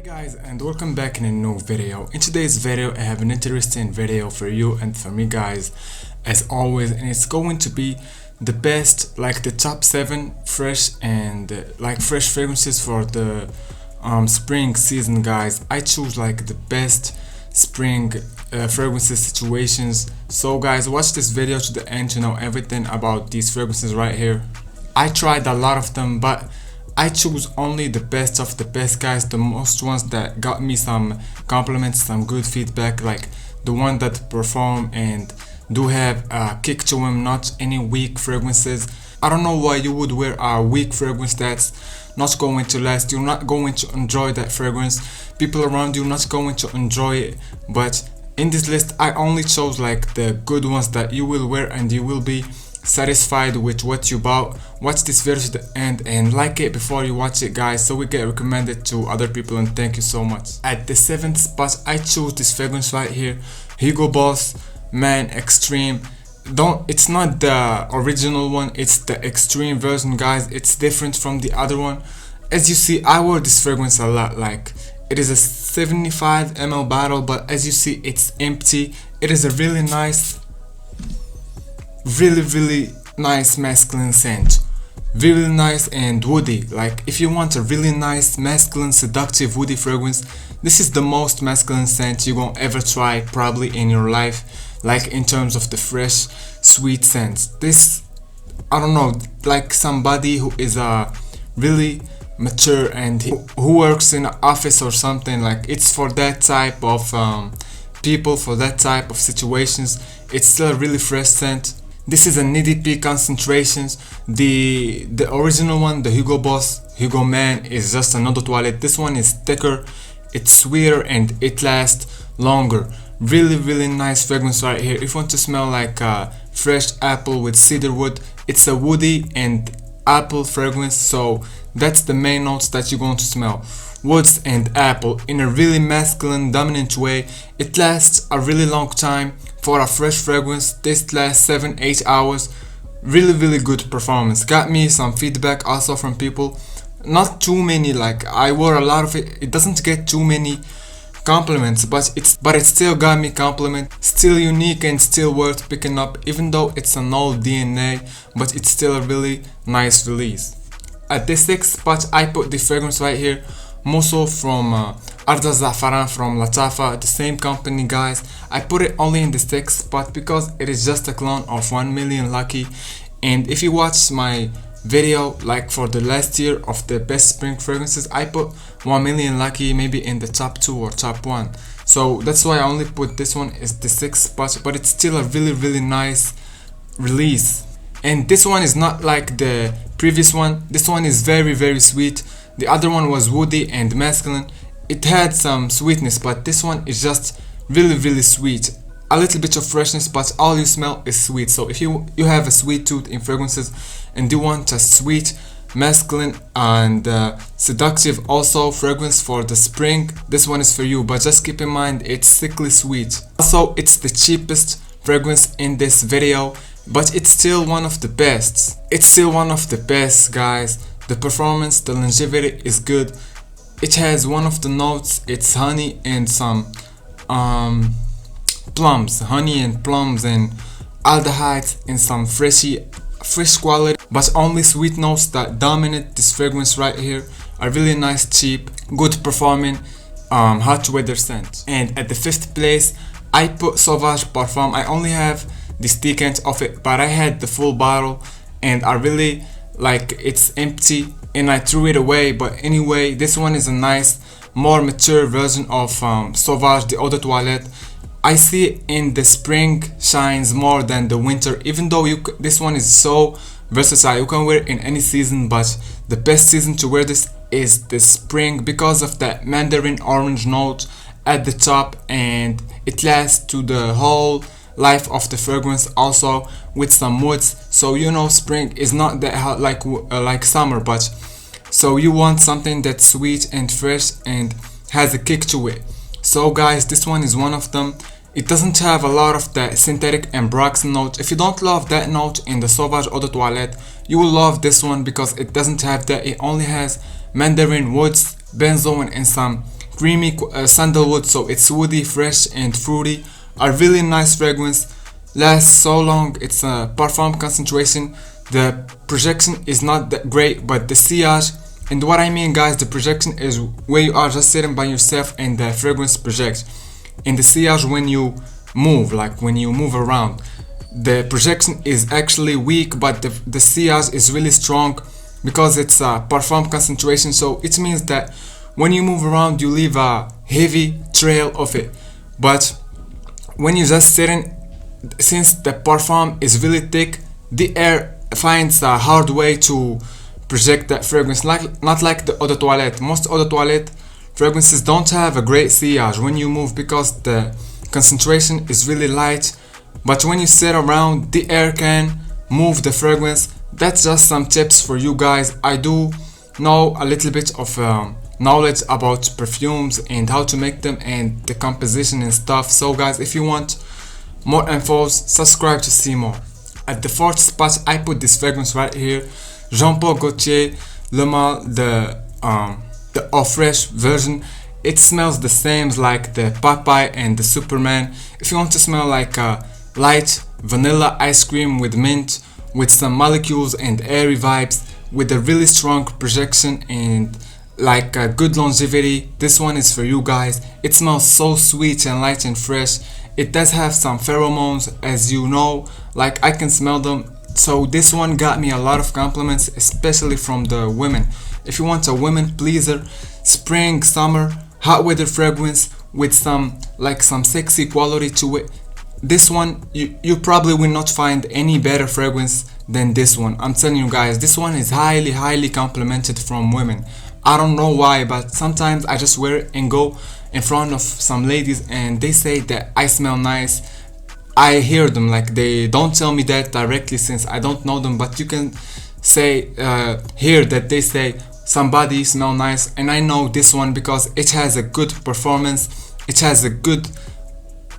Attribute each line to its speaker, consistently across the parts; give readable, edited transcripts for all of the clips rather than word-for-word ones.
Speaker 1: Hey guys, and welcome back in a new video. In today's video I have an interesting video for you and for me guys, as always, and it's going to be the best, like the top 7 fresh and fresh fragrances for the spring season guys. I choose like the best spring fragrances situations. So guys, watch this video to the end to know everything about these fragrances right here. I tried a lot of them, but I choose only the best of the best guys, the most ones that got me some compliments, some good feedback, like the one that perform and do have a kick to them, not any weak fragrances. I don't know why you would wear a weak fragrance that's not going to last. You're not going to enjoy that fragrance. People around you not going to enjoy it. But in this list I only chose like the good ones that you will wear and you will be satisfied with what you bought. Watch this video to the end and like it before you watch it guys, so we get recommended to other people, and thank you so much. At the 7th spot I choose this fragrance right here, Hugo Boss Man Extreme. It's not the original one, it's the extreme version guys. It's different from the other one. As you see, I wore this fragrance a lot. Like, it is a 75 ml bottle, but as you see it's empty. It is a really nice, really nice masculine scent, really nice and woody. Like, if you want a really nice masculine seductive woody fragrance, this is the most masculine scent you gonna ever try probably in your life, like in terms of the fresh sweet scents. This, I don't know, like somebody who is really mature and who works in an office or something, like it's for that type of people, for that type of situations. It's still a really fresh scent. This is an EDP concentrations. The original one, the Hugo Boss Hugo Man, is just an eau de toilette. This one is thicker, it's sweeter, and it lasts longer. Really nice fragrance right here. If you want to smell like fresh apple with cedar wood, it's a woody and apple fragrance, so that's the main notes that you're going to smell, woods and apple, in a really masculine dominant way. It lasts a really long time. For a fresh fragrance, this lasts 7-8 hours. Really good performance. Got me some feedback also from people, not too many, like I wore a lot of it. It doesn't get too many compliments, but it still got me compliment. Still unique and still worth picking up, even though it's an old DNA, but it's still a really nice release. At the 6th spot I put the fragrance right here, Muscle from Arda Za'faran from Lattafa, the same company guys. I put it only in the 6th spot because it is just a clone of 1 Million Lucky, and if you watch my video like for the last year of the best spring fragrances, I put 1 Million Lucky maybe in the top 2 or top 1, so that's why I only put this one as the 6th spot, but it's still a really nice release. And this one is not like the previous one. This one is very sweet. The other one was woody and masculine. It had some sweetness, but this one is just really sweet. A little bit of freshness, but all you smell is sweet. So if you have a sweet tooth in fragrances and you want a sweet, masculine and seductive also fragrance for the spring, this one is for you. But just keep in mind it's sickly sweet. Also, it's the cheapest fragrance in this video, but it's still one of the best. It's still one of the best guys. The performance, the longevity is good. It has one of the notes, it's honey and some plums, honey and plums and aldehydes and some fresh quality, but only sweet notes that dominate this fragrance right here. A really nice, cheap, good performing hot weather scent. And at the 5th place I put Sauvage Parfum. I only have this decant of it, but I had the full bottle and I really like it's empty and I threw it away. But anyway, this one is a nice, more mature version of Sauvage the eau de toilette. I see it in the spring shines more than the winter, even though this one is so versatile. You can wear it in any season, but the best season to wear this is the spring because of that mandarin orange note at the top, and it lasts to the whole life of the fragrance, also with some woods. So you know, spring is not that hot like summer, but so you want something that's sweet and fresh and has a kick to it. So guys, this one is one of them. It doesn't have a lot of that synthetic and Braxton note. If you don't love that note in the Sauvage Eau de Toilette, you will love this one because it doesn't have that. It only has mandarin, woods, benzoin, and some creamy sandalwood, so it's woody, fresh and fruity. A really nice fragrance, lasts so long. It's a parfum concentration. The projection is not that great, but the sillage, and what I mean guys, the projection is where you are just sitting by yourself and the fragrance projects. And the sillage when you move, like when you move around, the projection is actually weak, but the sillage is really strong because it's a parfum concentration. So it means that when you move around you leave a heavy trail of it. But when you just sitting, since the parfum is really thick, the air finds a hard way to project that fragrance, like not like the eau de toilette. Most eau de toilette fragrances don't have a great sillage when you move because the concentration is really light, but when you sit around the air can move the fragrance. That's just some tips for you guys. I do know a little bit of knowledge about perfumes and how to make them and the composition and stuff. So guys, if you want more infos, subscribe to see more. At the fourth spot I put this fragrance right here, Jean-Paul Gaultier Le Male, the Eau Fresh version. It smells the same like the Popeye and the Superman. If you want to smell like a light vanilla ice cream with mint, with some molecules and airy vibes, with a really strong projection and like a good longevity, this one is for you guys. It smells so sweet and light and fresh. It does have some pheromones, as you know, like I can smell them. So this one got me a lot of compliments, especially from the women. If you want a women pleaser, spring, summer, hot weather fragrance with some sexy quality to it, this one you probably will not find any better fragrance than this one. I'm telling you guys, this one is highly complimented from women. I don't know why, but sometimes I just wear it and go in front of some ladies and they say that I smell nice. I hear them, like they don't tell me that directly since I don't know them, but you can say hear that they say somebody smell nice, and I know this one because it has a good performance. It has a good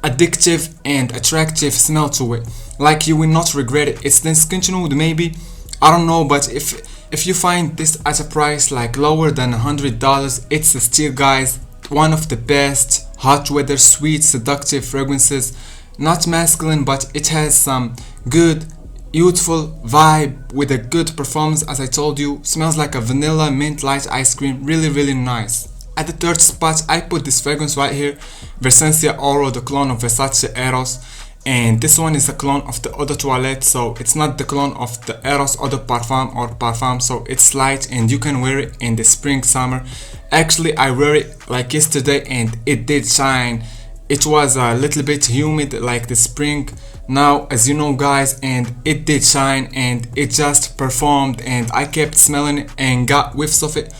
Speaker 1: addictive and attractive smell to it, like you will not regret it. It's discontinued maybe, I don't know, but if you find this at a price like lower than $100, it's still guys one of the best hot weather sweet seductive fragrances. Not masculine, but it has some good youthful vibe with a good performance. As I told you, smells like a vanilla mint light ice cream, really nice. At the third spot I put this fragrance right here, Versace Eros, the clone of Versace Eros, and this one is a clone of the Eau de Toilette, so it's not the clone of the Eros Eau de Parfum, so it's light and you can wear it in the spring, summer. Actually I wear it like yesterday and it did shine. It was a little bit humid like the spring now, as you know guys, and it did shine and it just performed, and I kept smelling it and got whiffs of it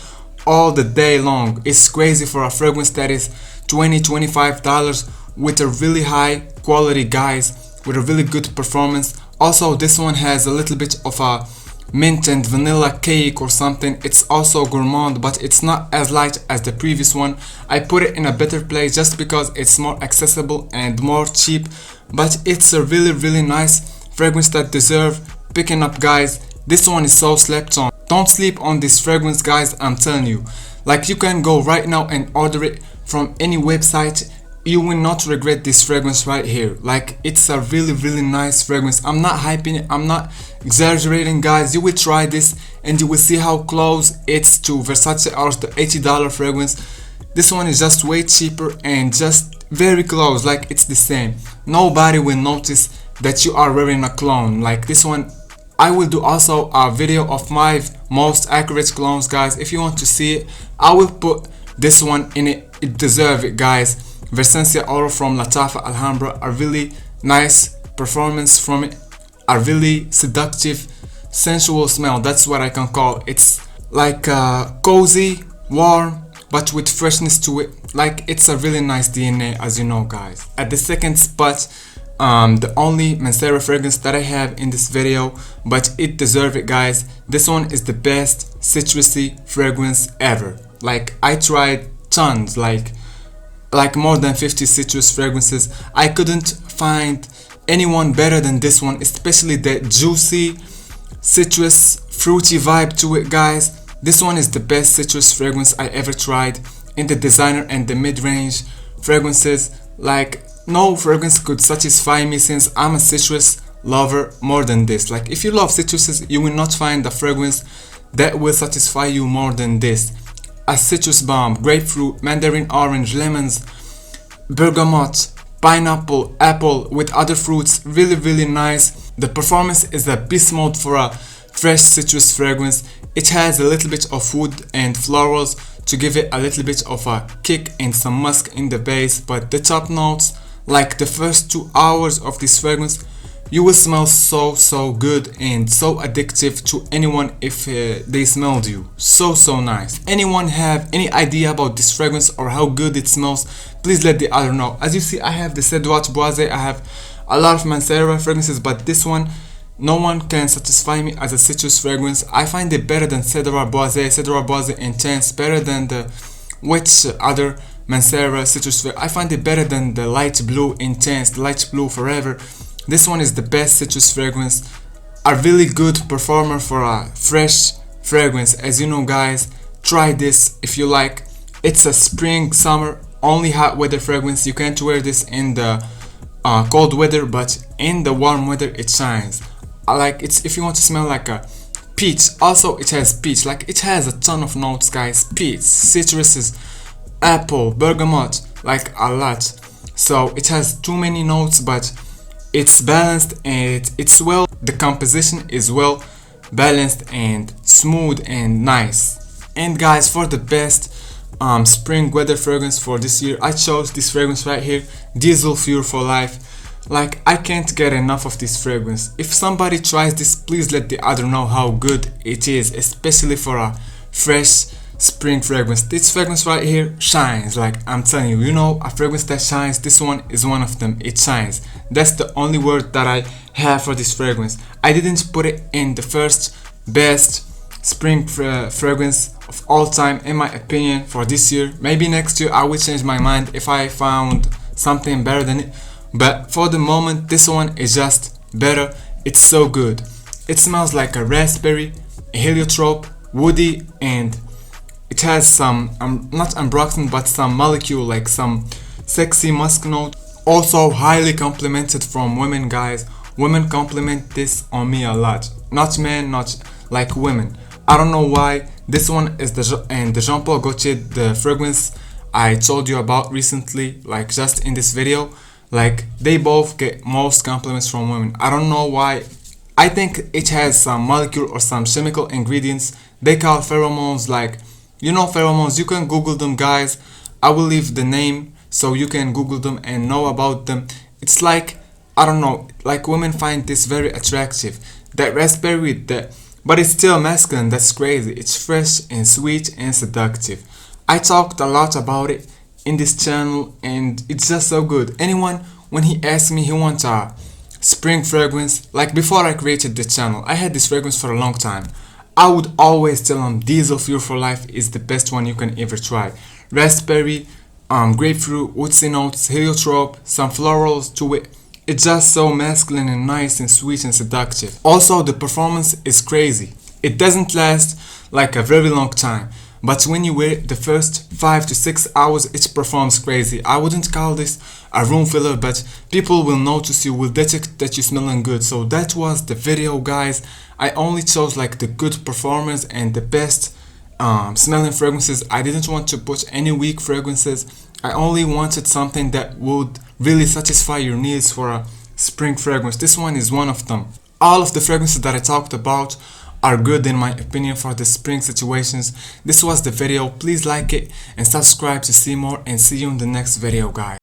Speaker 1: all the day long. It's crazy for a fragrance that is $20-25 with a really high quality guys, with a really good performance. Also this one has a little bit of a mint and vanilla cake or something. It's also gourmand, but it's not as light as the previous one. I put it in a better place just because it's more accessible and more cheap, but it's a really nice fragrance that deserve picking up guys. This one is so slept on. Don't sleep on this fragrance guys, I'm telling you. Like you can go right now and order it from any website. You will not regret this fragrance right here. Like it's a really nice fragrance. I'm not hyping it, I'm not exaggerating guys. You will try this and you will see how close it's to Versace Eros, the $80 fragrance. This one is just way cheaper and just very close, like it's the same. Nobody will notice that you are wearing a clone like this one. I will do also a video of my most accurate clones guys. If you want to see it, I will put this one in it. It deserves it guys. Versace Eros from Lattafa Alhambra, a really nice performance from it, a really seductive sensual smell, that's what I can call it. It's like cozy, warm, but with freshness to it. Like it's a really nice DNA, as you know guys. At the second spot, the only Mancera fragrance that I have in this video, but it deserves it guys. This one is the best citrusy fragrance ever. Like I tried tons, like more than 50 citrus fragrances. I couldn't find anyone better than this one, especially the juicy citrus fruity vibe to it guys. This one is the best citrus fragrance I ever tried. in the designer and the mid-range fragrances. Like no fragrance could satisfy me since I'm a citrus lover more than this. Like if you love citruses, you will not find a fragrance that will satisfy you more than this. A citrus bomb, grapefruit, mandarin orange, lemons, bergamot, pineapple, apple with other fruits, really nice. The performance is a beast mode for a fresh citrus fragrance. It has a little bit of wood and florals to give it a little bit of a kick and some musk in the base, but the top notes, like the first 2 hours of this fragrance, you will smell so good and so addictive to anyone if they smelled you. So nice. Anyone have any idea about this fragrance or how good it smells? Please let the other know. As you see, I have the Sauvage Parfum. I have a lot of Mancera fragrances, but this one, no one can satisfy me as a citrus fragrance. I find it better than Sauvage Parfum. Sauvage Parfum Intense, better than the which other Mancera citrus fragrance. I find it better than the Light Blue Intense, the Light Blue Forever. This one is the best citrus fragrance, a really good performer for a fresh fragrance. As you know guys, try this if you like. It's a spring, summer, only hot weather fragrance. You can't wear this in the cold weather, but in the warm weather it shines. I like it's if you want to smell like a peach. Also it has peach, like it has a ton of notes guys. Peach, citruses, apple, bergamot, like a lot. So it has too many notes, but it's balanced and it's well, the composition is well balanced and smooth and nice. And guys, for the best spring weather fragrance for this year, I chose this fragrance right here, Diesel Fuel for Life. Like I can't get enough of this fragrance. If somebody tries this, please let the other know how good it is, especially for a fresh spring fragrance. This fragrance right here shines. Like I'm telling you, you know, a fragrance that shines, this one is one of them. It shines. That's the only word that I have for this fragrance. I didn't put it in the first best spring fragrance of all time in my opinion for this year. Maybe next year I will change my mind if I found something better than it, but for the moment this one is just better. It's so good. It smells like a raspberry, a heliotrope, woody, and it has some not ambroxan but some molecule, like some sexy musk note. Also highly complimented from women guys. Women compliment this on me a lot, not men, not like women. I don't know why. This one is the Jean Paul Gaultier, the fragrance I told you about recently, like just in this video. Like they both get most compliments from women. I don't know why. I think it has some molecule or some chemical ingredients they call pheromones. Like, you know, pheromones, you can google them guys. I will leave the name so you can google them and know about them. It's like, I don't know, like women find this very attractive, that raspberry, that, but it's still masculine. That's crazy. It's fresh and sweet and seductive. I talked a lot about it in this channel and it's just so good. Anyone, when he asks me he wants a spring fragrance, like before I created the channel, I had this fragrance for a long time. I would always tell him Diesel Fuel for Life is the best one you can ever try. Raspberry, grapefruit, woodsy notes, heliotrope, some florals to it. It's just so masculine and nice and sweet and seductive. Also the performance is crazy. It doesn't last like a very long time, but when you wear it the first 5 to 6 hours it performs crazy. I wouldn't call this a room filler, but people will notice, you will detect that you're smelling good. So that was the video guys. I only chose like the good performers and the best smelling fragrances. I didn't want to put any weak fragrances. I only wanted something that would really satisfy your needs for a spring fragrance. This one is one of them. All of the fragrances that I talked about are good in my opinion for the spring situations. This was the video. Please like it and subscribe to see more, and see you in the next video guys.